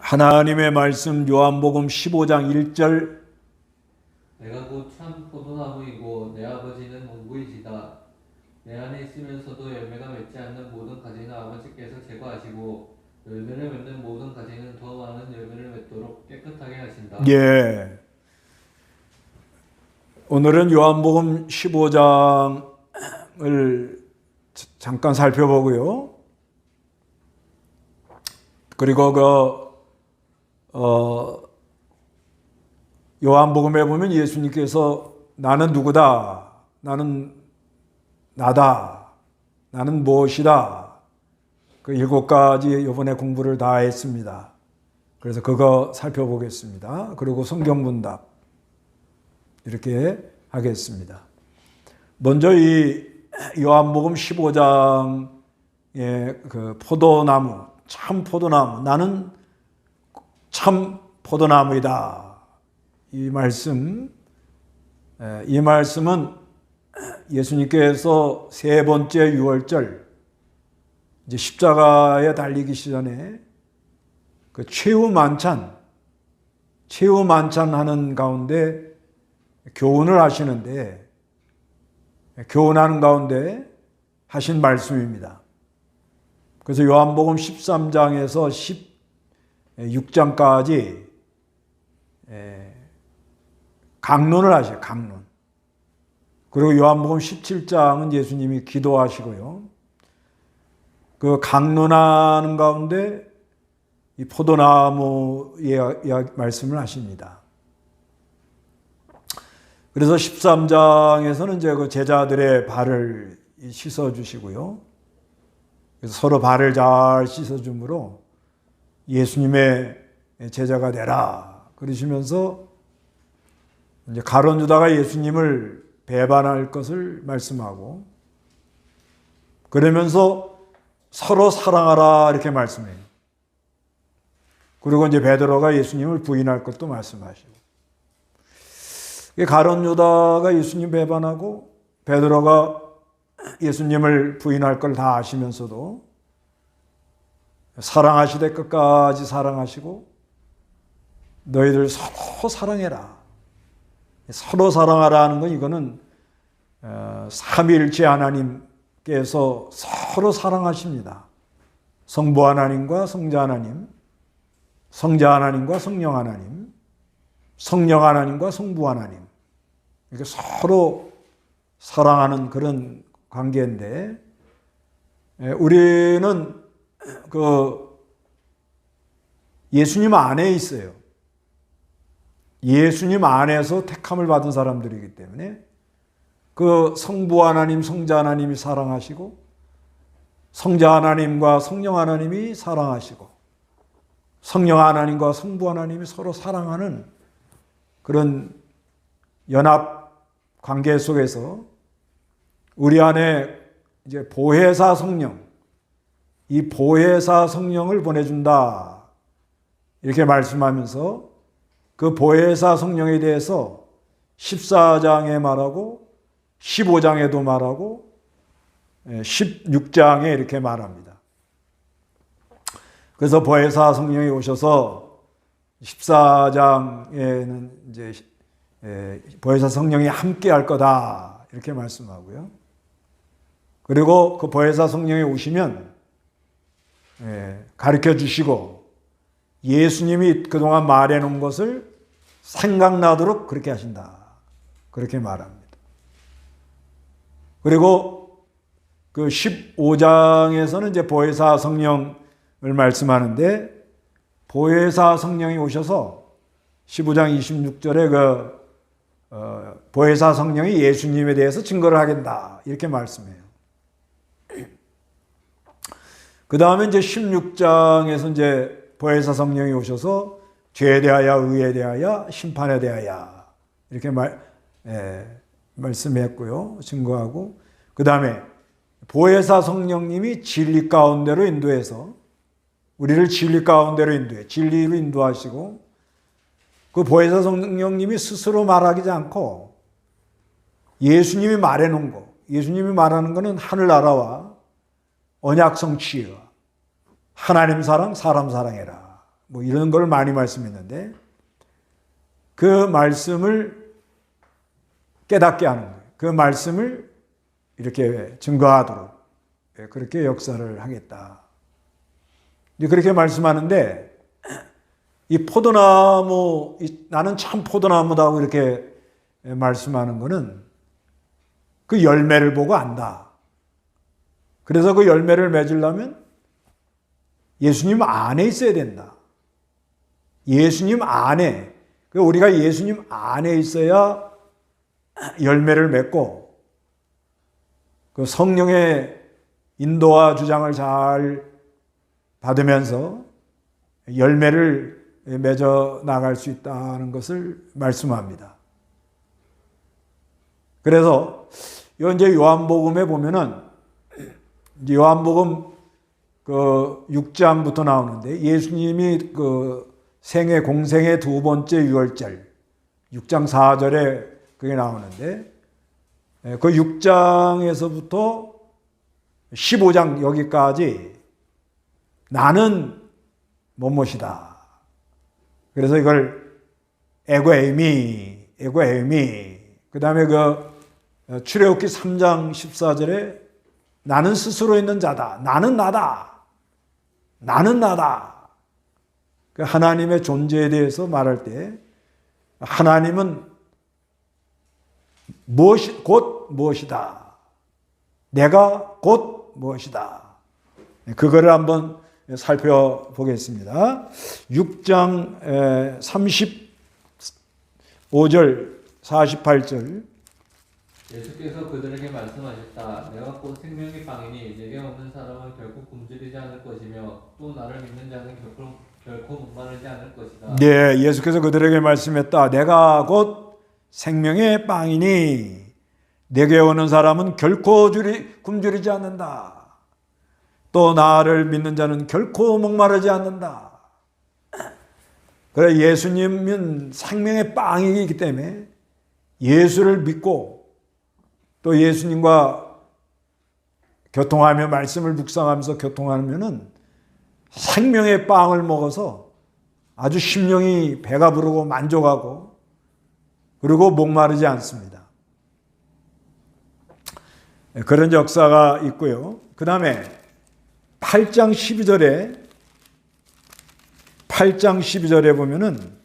하나님의 말씀 요한복음 15장 1절. 내가 곧 참 포도나무이고 내 아버지는 원구이시다. 내 안에 있으면서도 열매가 맺지 않는 모든 가지는 아버지께서 제거하시고 열매를 맺는 모든 가지는 더 많은 열매를 맺도록 깨끗하게 하신다. 예. 오늘은 요한복음 15장을 잠깐 살펴보고요. 그리고 요한복음에 보면 예수님께서 나는 누구다, 나는 나다, 나는 무엇이다, 그 7가지 이번에 공부를 다 했습니다. 그래서 그거 살펴보겠습니다. 그리고 성경문답 이렇게 하겠습니다. 먼저 이 요한복음 15장의 그 포도나무, 참 포도나무, 나는 참 포도나무이다. 이 말씀은 예수님께서 세 번째 유월절, 이제 십자가에 달리기 전에 그 최후 만찬하는 가운데 교훈을 하시는데, 교훈하는 가운데 하신 말씀입니다. 그래서 요한복음 13장에서 16장까지 강론을 하셔요. 강론. 그리고 요한복음 17장은 예수님이 기도하시고요. 그 강론하는 가운데 이 포도나무의 말씀을 하십니다. 그래서 13장에서는 이제 그 제자들의 발을 씻어 주시고요. 그래서 서로 발을 잘 씻어 주므로 예수님의 제자가 되라 그러시면서 이제 가룟 유다가 예수님을 배반할 것을 말씀하고, 그러면서 서로 사랑하라 이렇게 말씀해요. 그리고 이제 베드로가 예수님을 부인할 것도 말씀하시고, 가룟 유다가 예수님 배반하고 베드로가 예수님을 부인할 걸 다 아시면서도 사랑하시되 끝까지 사랑하시고, 너희들 서로 사랑해라. 서로 사랑하라는 건 이거는 삼위일체 하나님께서 서로 사랑하십니다. 성부 하나님과 성자 하나님, 성자 하나님과 성령 하나님, 성령 하나님과 성부 하나님, 이렇게 서로 사랑하는 그런 관계인데, 우리는 그 예수님 안에 있어요. 예수님 안에서 택함을 받은 사람들이기 때문에 그 성부 하나님, 성자 하나님이 사랑하시고, 성자 하나님과 성령 하나님이 사랑하시고, 성령 하나님과 성부 하나님이 서로 사랑하는 그런 연합 관계 속에서 우리 안에 이제 보혜사 성령, 이 보혜사 성령을 보내준다 이렇게 말씀하면서 그 보혜사 성령에 대해서 14장에 말하고 15장에도 말하고 16장에 이렇게 말합니다. 그래서 보혜사 성령이 오셔서 14장에는 이제 보혜사 성령이 함께 할 거다 이렇게 말씀하고요. 그리고 그 보혜사 성령이 오시면 가르쳐 주시고 예수님이 그동안 말해 놓은 것을 생각나도록 그렇게 하신다. 그렇게 말합니다. 그리고 그 15장에서는 이제 보혜사 성령을 말씀하는데, 보혜사 성령이 오셔서 15장 26절에 그 보혜사 성령이 예수님에 대해서 증거를 하겠다 이렇게 말씀해요. 그 다음에 이제 16장에서 이제 보혜사 성령이 오셔서 죄에 대하여, 의에 대하여, 심판에 대하여 이렇게 말씀했고요. 증거하고, 그 다음에 보혜사 성령님이 진리 가운데로 인도해서 우리를 진리 가운데로 인도해 진리로 인도하시고, 그 보혜사 성령님이 스스로 말하지 않고 예수님이 말해놓은 거, 예수님이 말하는 것은 하늘나라와 언약 성취와 하나님 사랑, 사람 사랑해라. 뭐 이런 걸 많이 말씀했는데 그 말씀을 깨닫게 하는 거예요. 그 말씀을 이렇게 증거하도록 그렇게 역사를 하겠다. 그렇게 말씀하는데 이 포도나무, 나는 참 포도나무다고 이렇게 말씀하는 거는 그 열매를 보고 안다. 그래서 그 열매를 맺으려면 예수님 안에 있어야 된다. 예수님 안에, 우리가 예수님 안에 있어야 열매를 맺고 그 성령의 인도와 주장을 잘 받으면서 열매를 맺어 나갈 수 있다는 것을 말씀합니다. 그래서 이제 요한복음에 보면은 요한복음 그 6장부터 나오는데 예수님이 그 생애 공생의 두 번째 유월절 6장 4절에 그게 나오는데 그 6장에서부터 15장 여기까지 나는 뭐뭇이다. 그래서 이걸 에고에이미 그 다음에 그 출애굽기 3장 14절에 나는 스스로 있는 자다. 나는 나다. 그 하나님의 존재에 대해서 말할 때 하나님은 곧 무엇이다. 내가 곧 무엇이다. 그거를 한번 살펴보겠습니다. 6장 35절 48절 예수께서 그들에게 말씀하셨다. 내가 곧 생명의 빵이니 내게 없는 사람은 결코 굶주리지 않을 것이며 또 나를 믿는 자는 결코 목마르지 않을 것이다. 네, 예수께서 그들에게 말씀했다. 내가 곧 생명의 빵이니 내게 오는 사람은 결코 굶주리지 않는다. 또 나를 믿는 자는 결코 목마르지 않는다. 그래 예수님은 생명의 빵이기 때문에 예수를 믿고 또 예수님과 교통하며 말씀을 묵상하면서 교통하면은 생명의 빵을 먹어서 아주 심령이 배가 부르고 만족하고 그리고 목마르지 않습니다. 그런 역사가 있고요. 그 다음에 8장 12절에 보면은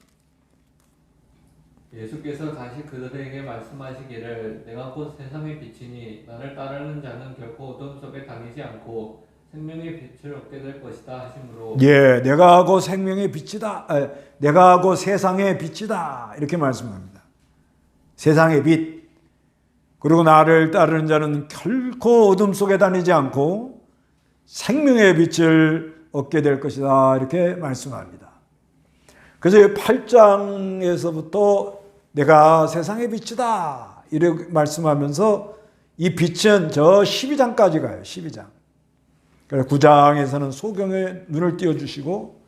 예수께서 다시 그들에게 말씀하시기를 내가 곧 세상의 빛이니 나를 따르는 자는 결코 어둠 속에 다니지 않고 생명의 빛을 얻게 될 것이다 하시므로 예, 내가 곧 생명의 빛이다. 내가 곧 세상의 빛이다. 이렇게 말씀합니다. 세상의 빛. 그리고 나를 따르는 자는 결코 어둠 속에 다니지 않고 생명의 빛을 얻게 될 것이다. 이렇게 말씀합니다. 그래서 8장에서부터 내가 세상의 빛이다. 이렇게 말씀하면서 이 빛은 저 12장까지 가요. 12장. 그래서 9장에서는 소경의 눈을 띄워주시고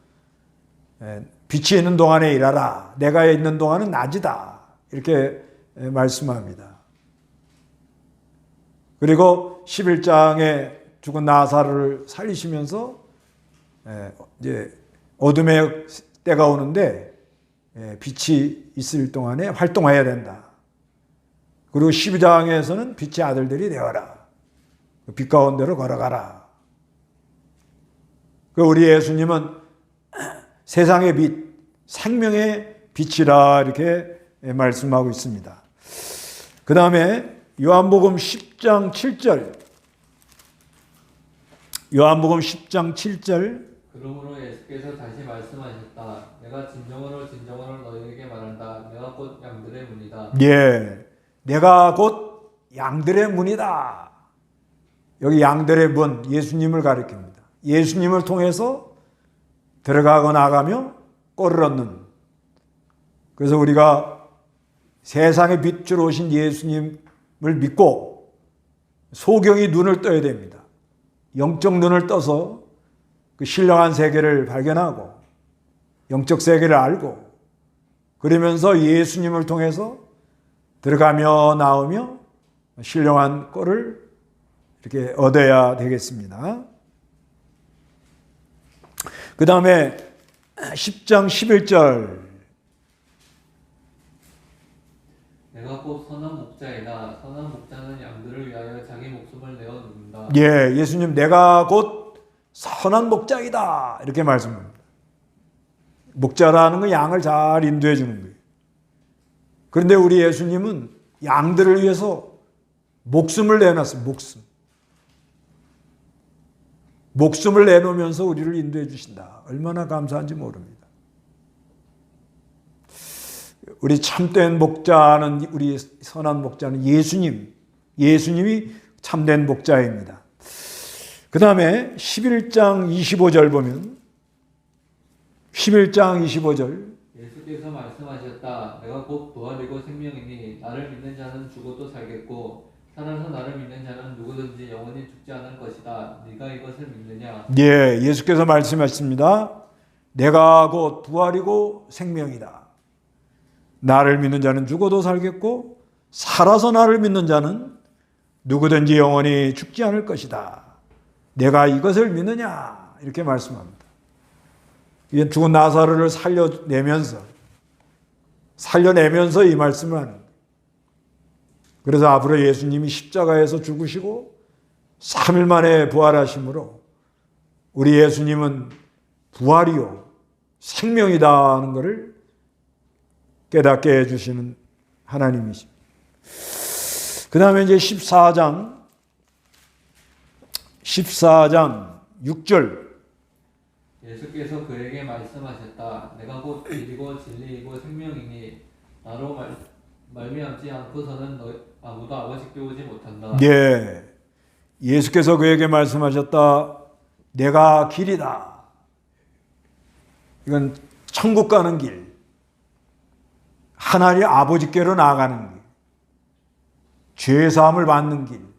빛이 있는 동안에 일하라. 내가 있는 동안은 낮이다. 이렇게 말씀합니다. 그리고 11장에 죽은 나사로를 살리시면서 이제 어둠의 때가 오는데 빛이 있을 동안에 활동해야 된다. 그리고 12장에서는 빛의 아들들이 되어라. 빛 가운데로 걸어가라. 우리 예수님은 세상의 빛, 생명의 빛이라 이렇게 말씀하고 있습니다. 그 다음에 요한복음 10장 7절. 요한복음 10장 7절. 그러므로 예수께서 다시 말씀하셨다. 내가 진정으로 너희에게 말한다. 내가 곧 양들의 문이다. 예, 내가 곧 양들의 문이다. 여기 양들의 문, 예수님을 가리킵니다. 예수님을 통해서 들어가고 나가며 꼴을 얻는. 그래서 우리가 세상의 빛으로 오신 예수님을 믿고 소경이 눈을 떠야 됩니다. 영적 눈을 떠서 그 신령한 세계를 발견하고 영적 세계를 알고 그러면서 예수님을 통해서 들어가며 나오며 신령한 꼴을 이렇게 얻어야 되겠습니다. 그 다음에 10장 11절. 내가 곧 선한 목자이다. 선한 목자는 양들을 위하여 자기 목숨을 내어 놓는다. 예, 예수님 내가 곧 선한 목자이다. 이렇게 말씀합니다. 목자라는 건 양을 잘 인도해 주는 거예요. 그런데 우리 예수님은 양들을 위해서 목숨을 내놨어요. 목숨을 내놓으면서 우리를 인도해 주신다. 얼마나 감사한지 모릅니다. 우리 참된 목자는, 우리 선한 목자는 예수님이 참된 목자입니다. 그 다음에 11장 25절 보면 11장 25절 예수께서 말씀하셨다. 내가 곧 부활이고 생명이니 나를 믿는 자는 죽어도 살겠고 살아서 나를 믿는 자는 누구든지 영원히 죽지 않을 것이다. 네가 이것을 믿느냐? 예, 예수께서 말씀하십니다. 내가 곧 부활이고 생명이다. 나를 믿는 자는 죽어도 살겠고 살아서 나를 믿는 자는 누구든지 영원히 죽지 않을 것이다. 내가 이것을 믿느냐? 이렇게 말씀합니다. 이게 죽은 나사로를 살려내면서 이 말씀을 하는 거예요. 그래서 앞으로 예수님이 십자가에서 죽으시고 3일 만에 부활하심으로 우리 예수님은 부활이요 생명이다 하는 것을 깨닫게 해주시는 하나님이십니다. 그 다음에 이제 14장 6절 예수께서 그에게 말씀하셨다. 내가 곧 길이고 진리이고 생명이니 나로 말미암지 않고서는 아무도 아버지께 오지 못한다. 예, 예수께서 그에게 말씀하셨다. 내가 길이다. 이건 천국 가는 길, 하나님 아버지께로 나아가는 길, 죄사함을 받는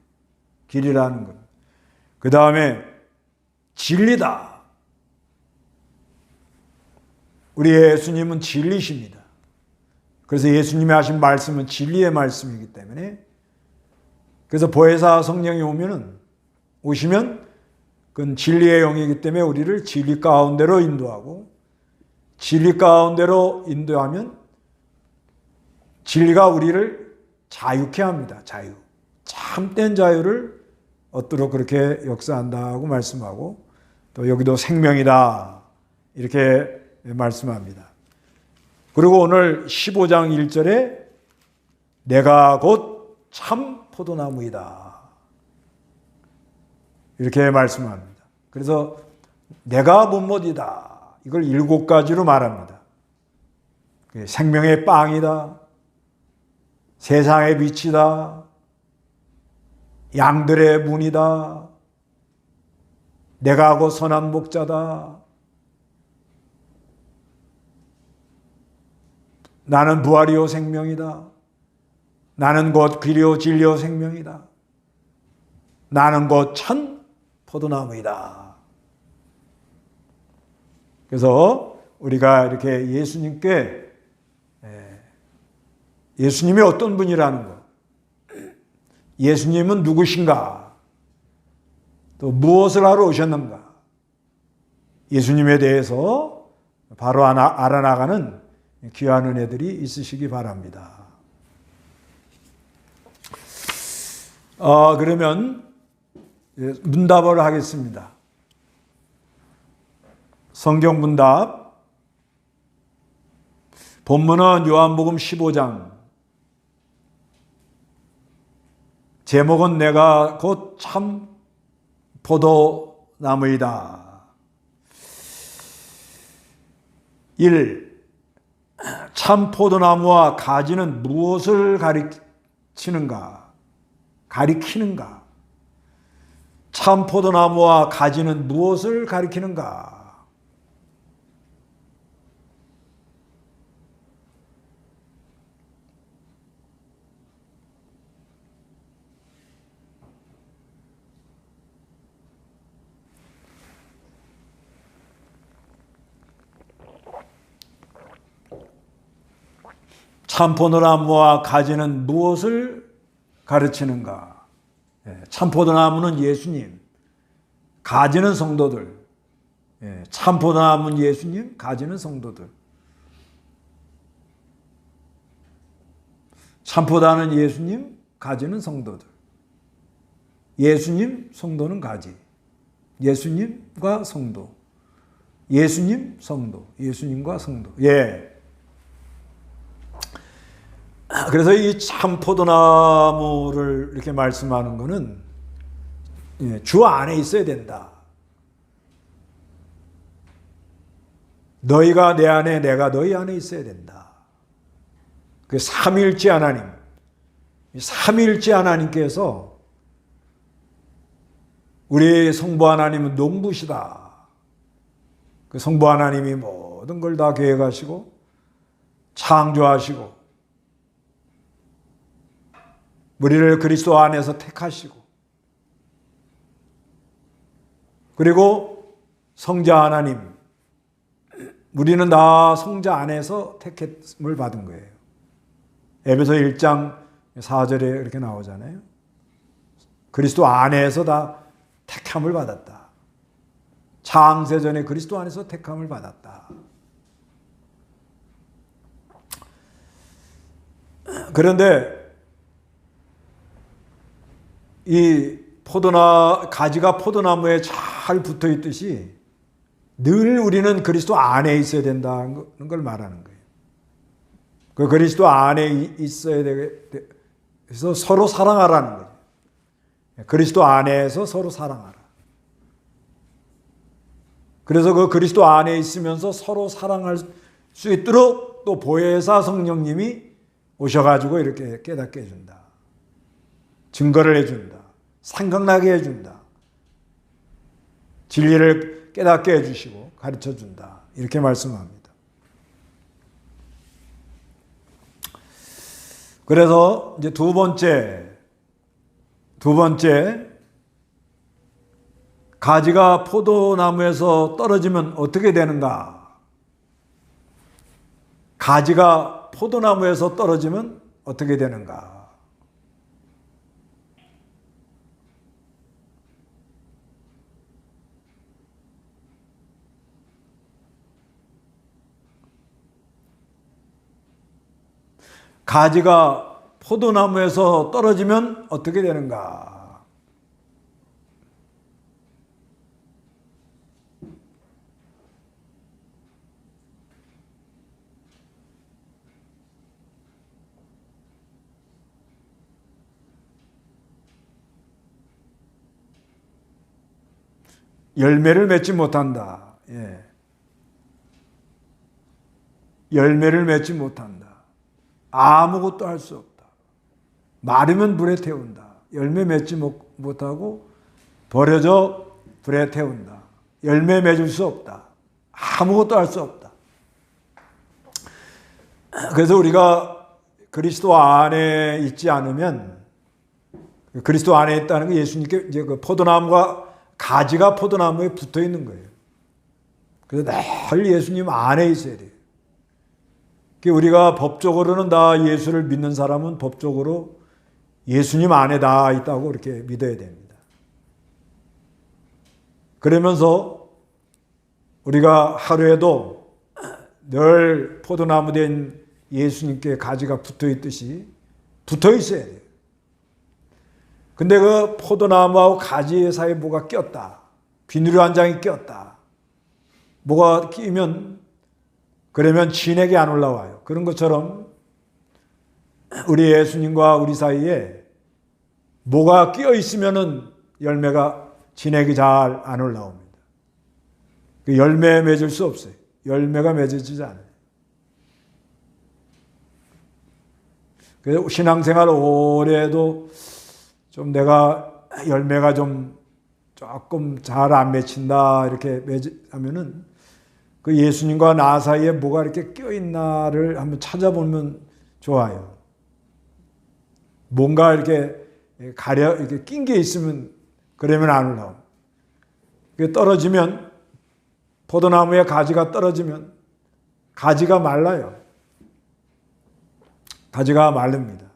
길이라는 것. 그 다음에 진리다. 우리 예수님은 진리십니다. 그래서 예수님이 하신 말씀은 진리의 말씀이기 때문에, 그래서 보혜사 성령이 오시면 그건 진리의 영이기 때문에 우리를 진리 가운데로 인도하고, 진리 가운데로 인도하면 진리가 우리를 자유케 합니다. 참된 자유를 얻도록 그렇게 역사한다고 말씀하고, 또 여기도 생명이다 이렇게 말씀합니다. 그리고 오늘 15장 1절에 내가 곧 참 포도나무이다 이렇게 말씀합니다. 그래서 내가 못못이다 이걸 7가지로 말합니다. 생명의 빵이다, 세상의 빛이다, 양들의 문이다, 내가 곧 선한 목자다, 나는 부활이요 생명이다, 나는 곧 길이요 진리요 생명이다, 나는 곧 참 포도나무이다. 그래서 우리가 이렇게 예수님이 어떤 분이라는 것, 예수님은 누구신가, 또 무엇을 하러 오셨는가, 예수님에 대해서 바로 알아나가는 귀한 은혜들이 있으시기 바랍니다. 그러면 문답을 하겠습니다. 성경 문답. 본문은 요한복음 15장. 제목은 내가 곧 참 포도나무이다. 1. 참 포도나무와 가지는 무엇을 가리키는가? 참 포도나무와 가지는 무엇을 가리키는가? 참 포도나무와 가지는 무엇을 가르치는가? 참 포도나무는 예수님, 가지는 성도들, 참 포도나무는 예수님, 가지는 성도들. 참 포도는 예수님, 가지는 성도들. 예수님, 성도는 가지. 예수님과 성도. 예수님, 성도. 예수님과 성도. 그래서 이 참 포도나무를 이렇게 말씀하는 것은 주 안에 있어야 된다. 너희가 내 안에, 내가 너희 안에 있어야 된다. 그 삼위일체 하나님, 삼위일체 하나님께서 우리 성부 하나님은 농부시다. 그 성부 하나님이 모든 걸 다 계획하시고 창조하시고 우리를 그리스도 안에서 택하시고 그리고 성자 하나님, 우리는 다 성자 안에서 택함을 받은 거예요. 에베소 1장 4절에 이렇게 나오잖아요. 그리스도 안에서 다 택함을 받았다. 창세전에 그리스도 안에서 택함을 받았다. 그런데 이 가지가 포도나무에 잘 붙어 있듯이 늘 우리는 그리스도 안에 있어야 된다는 걸 말하는 거예요. 그 그리스도 안에 있어야 돼서 서로 사랑하라는 거예요. 그리스도 안에서 서로 사랑하라. 그래서 그 그리스도 안에 있으면서 서로 사랑할 수 있도록 또 보혜사 성령님이 오셔가지고 이렇게 깨닫게 해준다. 증거를 해준다. 생각나게 해준다. 진리를 깨닫게 해주시고 가르쳐준다. 이렇게 말씀합니다. 그래서 이제 두 번째 가지가 포도나무에서 떨어지면 어떻게 되는가? 가지가 포도나무에서 떨어지면 어떻게 되는가? 가지가 포도나무에서 떨어지면 어떻게 되는가? 열매를 맺지 못한다. 열매를 맺지 못한다. 아무것도 할 수 없다. 마르면 불에 태운다. 열매 맺지 못하고 버려져 불에 태운다. 열매 맺을 수 없다. 아무것도 할 수 없다. 그래서 우리가 그리스도 안에 있지 않으면, 그리스도 안에 있다는 게 예수님께 이제 그 포도나무가 가지가 포도나무에 붙어 있는 거예요. 그래서 늘 예수님 안에 있어야 돼요. 우리가 법적으로는 다 예수를 믿는 사람은 법적으로 예수님 안에 다 있다고 이렇게 믿어야 됩니다. 그러면서 우리가 하루에도 늘 포도나무 된 예수님께 가지가 붙어 있듯이 붙어 있어야 돼요. 근데 그 포도나무하고 가지 사이에 뭐가 꼈다. 비누리 한 장이 꼈다. 뭐가 끼면 그러면 진액이 안 올라와요. 그런 것처럼 우리 예수님과 우리 사이에 뭐가 끼어 있으면은 열매가 진액이 잘 안 올라옵니다. 그 열매 맺을 수 없어요. 열매가 맺어지지 않아요. 그래서 신앙생활 오래도 좀 내가 열매가 좀 조금 잘 안 맺힌다 이렇게 하면은 그 예수님과 나 사이에 뭐가 이렇게 껴있나를 한번 찾아보면 좋아요. 뭔가 이렇게 이렇게 낀 게 있으면 그러면 안 올라옵니다. 떨어지면, 포도나무에 가지가 떨어지면 가지가 말라요. 가지가 마릅니다.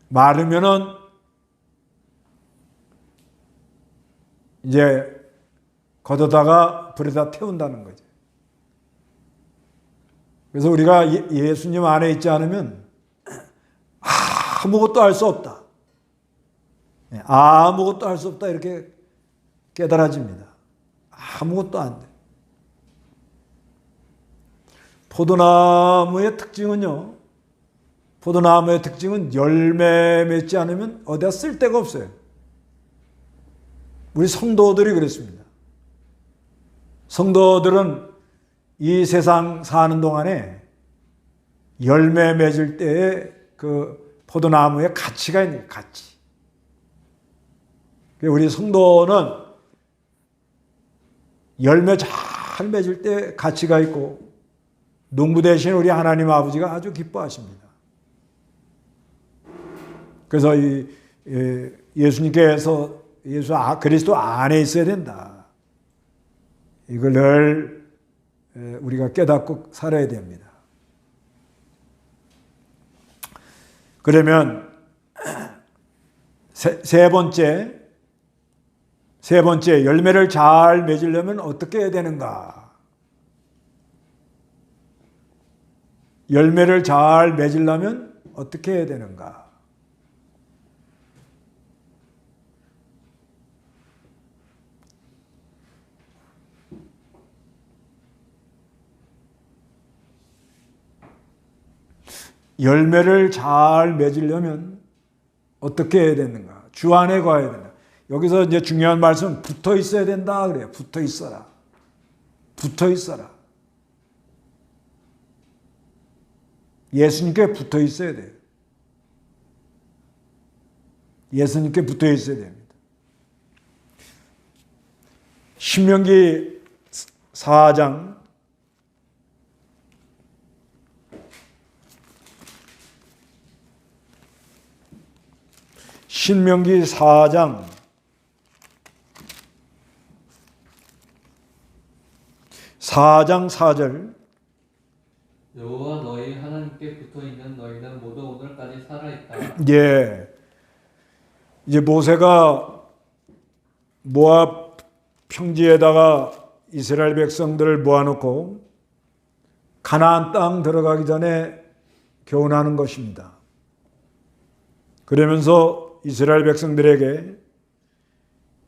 마르면은 이제 걷어다가 불에다 태운다는 거죠. 그래서 우리가 예수님 안에 있지 않으면 아무것도 할 수 없다. 아무것도 할 수 없다 이렇게 깨달아집니다. 아무것도 안 돼. 포도나무의 특징은요. 포도나무의 특징은 열매 맺지 않으면 어디다 쓸 데가 없어요. 우리 성도들이 그랬습니다. 성도들은 이 세상 사는 동안에 열매 맺을 때에 그 포도나무의 가치가 있는 가치. 우리 성도는 열매 잘 맺을 때 가치가 있고 농부 대신 우리 하나님 아버지가 아주 기뻐하십니다. 그래서 예수님께서 그리스도 안에 있어야 된다. 이걸 늘 우리가 깨닫고 살아야 됩니다. 그러면 세 번째 열매를 잘 맺으려면 어떻게 해야 되는가? 열매를 잘 맺으려면 어떻게 해야 되는가? 열매를 잘 맺으려면 어떻게 해야 되는가? 주 안에 거해야 된다. 여기서 이제 중요한 말씀 붙어 있어야 된다 그래요. 붙어 있어라. 붙어 있어라. 예수님께 붙어 있어야 돼요. 예수님께 붙어 있어야 됩니다. 신명기 4장 신명기 4장 4절 여호와 너희 하나님께 붙어 있는 너희는 모두 오늘까지 살아있다. 예. 이제 모세가 모압 평지에다가 이스라엘 백성들을 모아놓고 가나안 땅 들어가기 전에 교훈하는 것입니다. 그러면서 이스라엘 백성들에게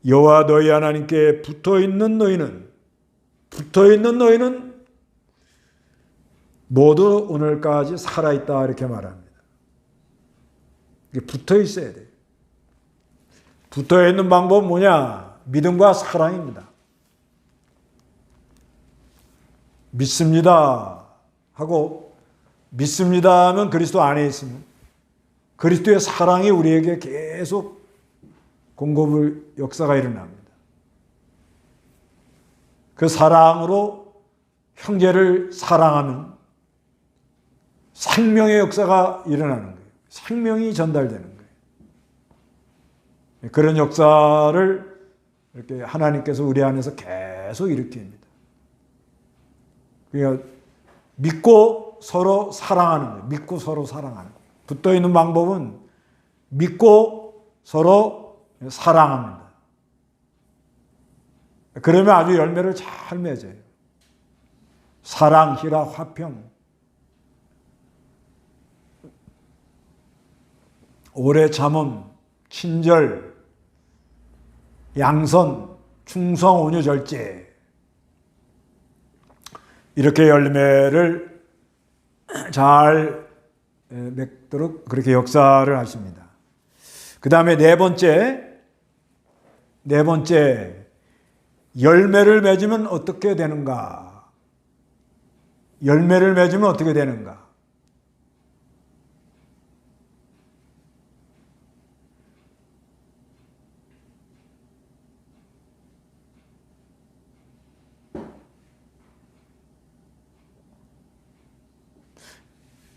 여호와 너희 하나님께 붙어 있는 너희는 모두 오늘까지 살아있다 이렇게 말합니다. 붙어 있어야 돼요. 붙어 있는 방법은 뭐냐? 믿음과 사랑입니다. 믿습니다 하고 믿습니다 하면 그리스도 안에 있으면 그리스도의 사랑이 우리에게 계속 공급을 역사가 일어납니다. 그 사랑으로 형제를 사랑하면 생명의 역사가 일어나는 거예요. 생명이 전달되는 거예요. 그런 역사를 이렇게 하나님께서 우리 안에서 계속 일으킵니다. 그러니까 믿고 서로 사랑하는 거예요. 믿고 서로 사랑하는 거예요. 붙어 있는 방법은 믿고 서로 사랑합니다. 그러면 아주 열매를 잘 맺어요. 사랑, 희락, 화평. 오래 참음, 친절, 양선, 충성, 온유, 절제. 이렇게 열매를 잘 맺도록 그렇게 역사를 하십니다. 그 다음에 네 번째, 열매를 맺으면 어떻게 되는가? 열매를 맺으면 어떻게 되는가?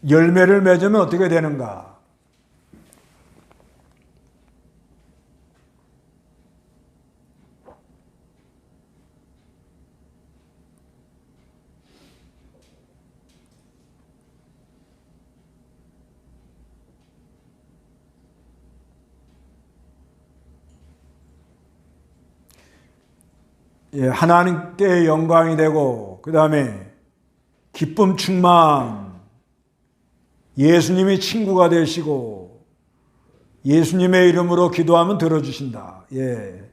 열매를 맺으면 어떻게 되는가? 예, 하나님께 영광이 되고 그 다음에 기쁨 충만, 예수님이 친구가 되시고 예수님의 이름으로 기도하면 들어주신다. 예,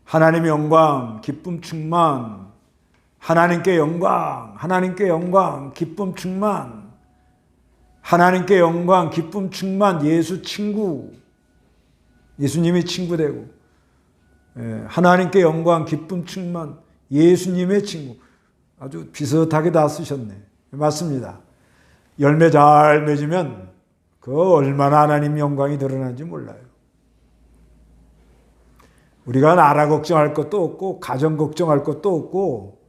하나님의 영광, 기쁨 충만, 하나님께 영광, 하나님께 영광, 기쁨 충만, 하나님께 영광, 기쁨 충만, 예수 친구, 예수님이 친구 되고, 예, 하나님께 영광, 기쁨 충만, 예수님의 친구. 아주 비슷하게 다 쓰셨네. 맞습니다. 열매 잘 맺으면 그 얼마나 하나님 영광이 드러나는지 몰라요. 우리가 나라 걱정할 것도 없고 가정 걱정할 것도 없고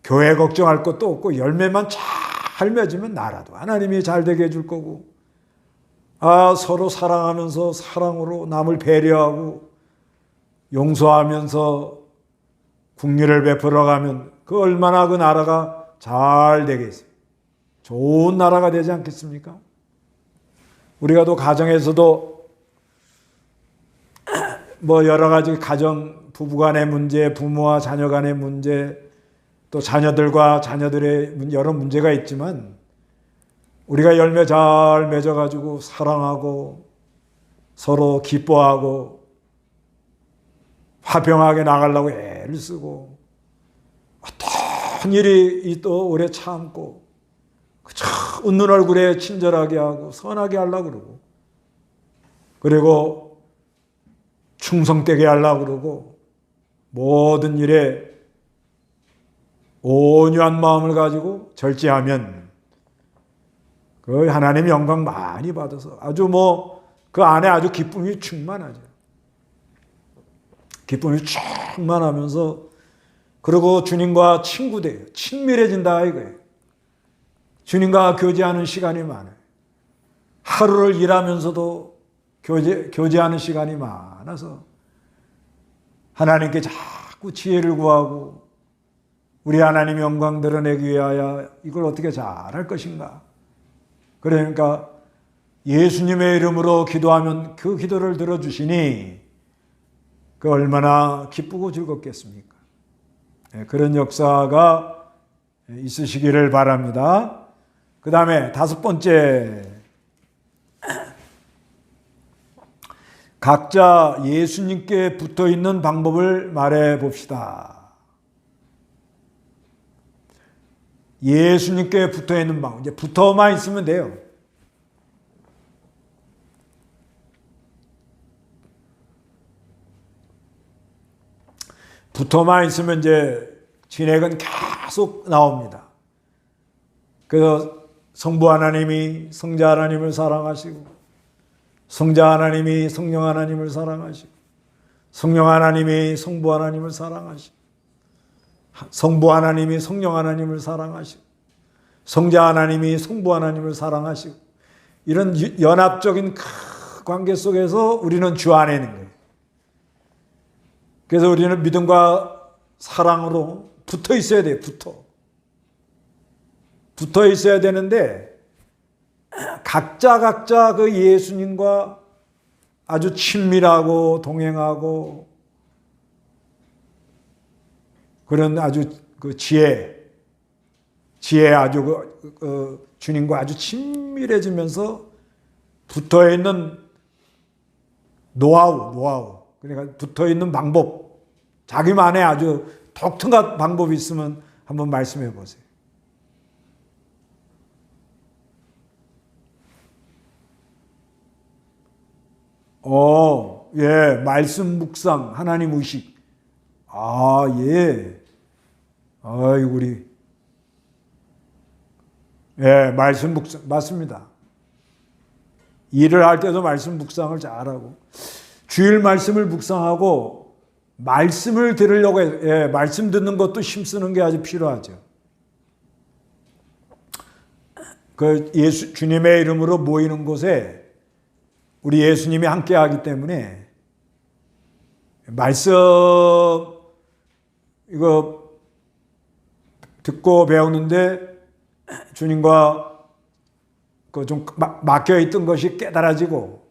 교회 걱정할 것도 없고 열매만 잘 맺으면 나라도 하나님이 잘 되게 해줄 거고, 서로 사랑하면서 사랑으로 남을 배려하고 용서하면서 국리를 베풀어 가면 그 얼마나 그 나라가 잘 되겠어요. 좋은 나라가 되지 않겠습니까? 우리가 또 가정에서도 뭐 여러 가지 가정, 부부간의 문제, 부모와 자녀 간의 문제, 또 자녀들과 자녀들의 여러 문제가 있지만 우리가 열매 잘 맺어가지고 사랑하고 서로 기뻐하고 화평하게 나가려고 애를 쓰고 어떤 일이 또 오래 참고 웃는 얼굴에 친절하게 하고 선하게 하려고 그러고 그리고 충성되게 하려고 그러고 모든 일에 온유한 마음을 가지고 절제하면 그 하나님 영광 많이 받아서 아주 그 안에 아주 기쁨이 충만하죠. 기쁨이 충만하면서 그리고 주님과 친구 돼요. 친밀해진다 이거예요. 주님과 교제하는 시간이 많아요. 하루를 일하면서도 교제하는 시간이 많아서 하나님께 자꾸 지혜를 구하고 우리 하나님 영광 드러내기 위하여 이걸 어떻게 잘할 것인가. 그러니까 예수님의 이름으로 기도하면 그 기도를 들어주시니 그 얼마나 기쁘고 즐겁겠습니까? 그런 역사가 있으시기를 바랍니다. 그 다음에 5번째, 각자 예수님께 붙어 있는 방법을 말해 봅시다. 예수님께 붙어 있는 방법, 이제 붙어만 있으면 돼요. 붙어만 있으면 이제 진액은 계속 나옵니다. 그래서 성부 하나님이 성자 하나님을 사랑하시고 성자 하나님이 성령 하나님을 사랑하시고 성령 하나님이 성부 하나님을 사랑하시고 성부 하나님이 성령 하나님을 사랑하시고 성자 하나님이 성부 하나님을 사랑하시고 이런 연합적인 관계 속에서 우리는 주 안에 있는 거예요. 그래서 우리는 믿음과 사랑으로 붙어 있어야 돼요. 붙어 있어야 되는데 각자 그 예수님과 아주 친밀하고 동행하고 그런 아주 그 지혜 아주 주님과 아주 친밀해지면서 붙어 있는 노하우 그러니까 붙어 있는 방법 자기만의 아주 독특한 방법이 있으면 한번 말씀해 보세요. 예, 말씀 묵상, 하나님 의식. 예. 우리. 예, 말씀 묵상, 맞습니다. 일을 할 때도 말씀 묵상을 잘하고, 주일 말씀을 묵상하고, 말씀을 들으려고 해요. 예, 말씀 듣는 것도 힘쓰는 게 아주 필요하죠. 주님의 이름으로 모이는 곳에 우리 예수님이 함께 하기 때문에 말씀 이거 듣고 배우는데 주님과 그 좀 막혀 있던 것이 깨달아지고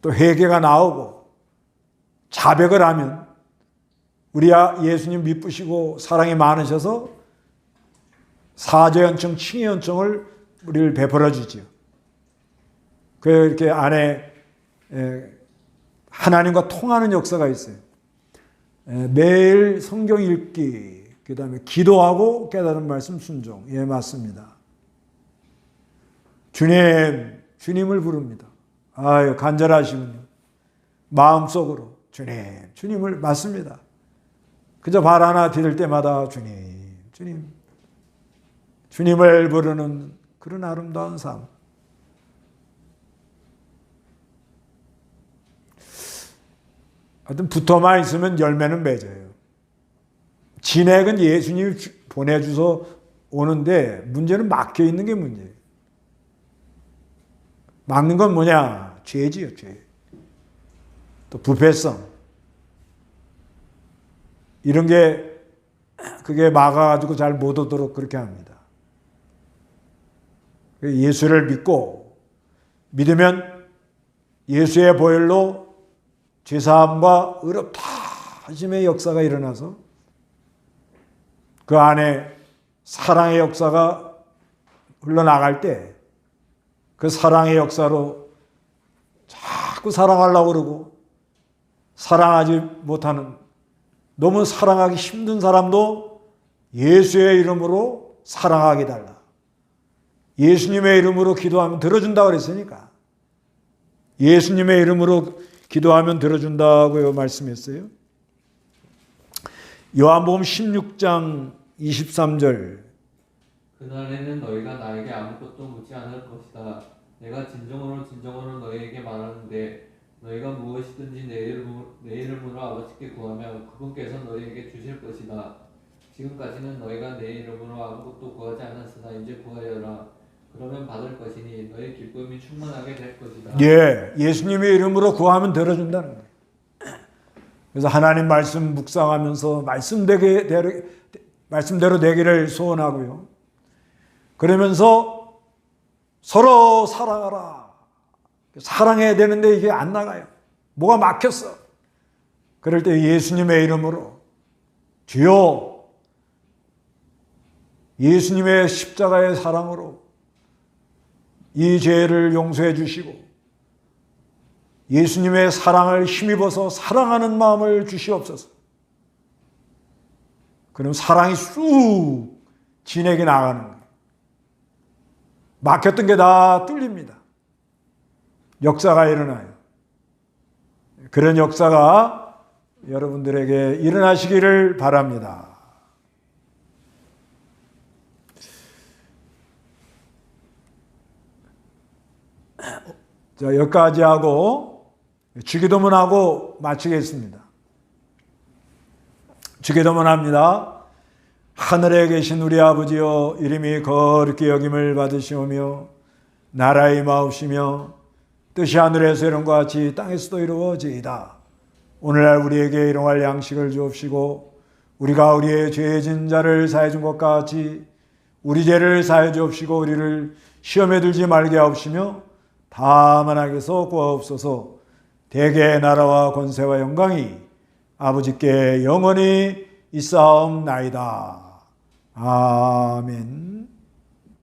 또 회개가 나오고 자백을 하면 우리 예수님 미쁘시고 사랑이 많으셔서 사죄연청, 칭의연청을 우리를 베풀어 주지요. 이렇게 안에 하나님과 통하는 역사가 있어요. 매일 성경 읽기, 그 다음에 기도하고 깨달은 말씀 순종. 예, 맞습니다. 주님을 부릅니다. 아유, 간절하시군요. 마음속으로 주님을 맞습니다. 그저 발 하나 디딜 때마다 주님을 부르는 그런 아름다운 삶. 하여튼 붙어만 있으면 열매는 맺어요. 진액은 예수님이 보내주서 오는데 문제는 막혀 있는 게 문제예요. 막는 건 뭐냐? 죄지요, 죄. 또 부패성. 이런 게 그게 막아가지고 잘 못 오도록 그렇게 합니다. 예수를 믿으면 예수의 보혈로 죄사함과 의롭다심의 역사가 일어나서 그 안에 사랑의 역사가 흘러나갈 때 그 사랑의 역사로 자꾸 사랑하려고 그러고 사랑하지 못하는, 너무 사랑하기 힘든 사람도 예수의 이름으로 사랑하게 달라. 예수님의 이름으로 기도하면 들어준다고 그랬으니까. 예수님의 이름으로 기도하면 들어준다고 말씀했어요. 요한복음 16장 23절. 그날에는 너희가 나에게 아무것도 묻지 않을 것이다. 내가 진정으로 너희에게 말하는데 너희가 무엇이든지 내 이름으로 아버지께 구하면 그분께서 너희에게 주실 것이다. 지금까지는 너희가 내 이름으로 아무것도 구하지 않았으나 이제 구하여라. 그러면 받을 것이니 너희 기쁨이 충만하게 될 것이다. 예, 예수님의 이름으로 구하면 들어준다는 거예요. 그래서 하나님 말씀 묵상하면서 말씀대로 되기를 소원하고요. 그러면서 서로 사랑하라. 사랑해야 되는데 이게 안 나가요. 뭐가 막혔어. 그럴 때 예수님의 이름으로 주여, 예수님의 십자가의 사랑으로 이 죄를 용서해 주시고 예수님의 사랑을 힘입어서 사랑하는 마음을 주시옵소서. 그럼 사랑이 쑥 진액이 나가는 거예요. 막혔던 게 다 뚫립니다. 역사가 일어나요. 그런 역사가 여러분들에게 일어나시기를 바랍니다. 자, 여기까지 하고 주기도문하고 마치겠습니다. 주기도문합니다. 하늘에 계신 우리 아버지여, 이름이 거룩히 여김을 받으시오며 나라의 임하옵시며 뜻이 하늘에서 이룬 것 같이 땅에서도 이루어지이다. 오늘날 우리에게 일용할 양식을 주옵시고 우리가 우리의 죄진 자를 사해 준 것 같이 우리 죄를 사해 주옵시고 우리를 시험에 들지 말게 하옵시며 다만 악에서 구하옵소서. 대개의 나라와 권세와 영광이 아버지께 영원히 있사옵나이다. 아멘.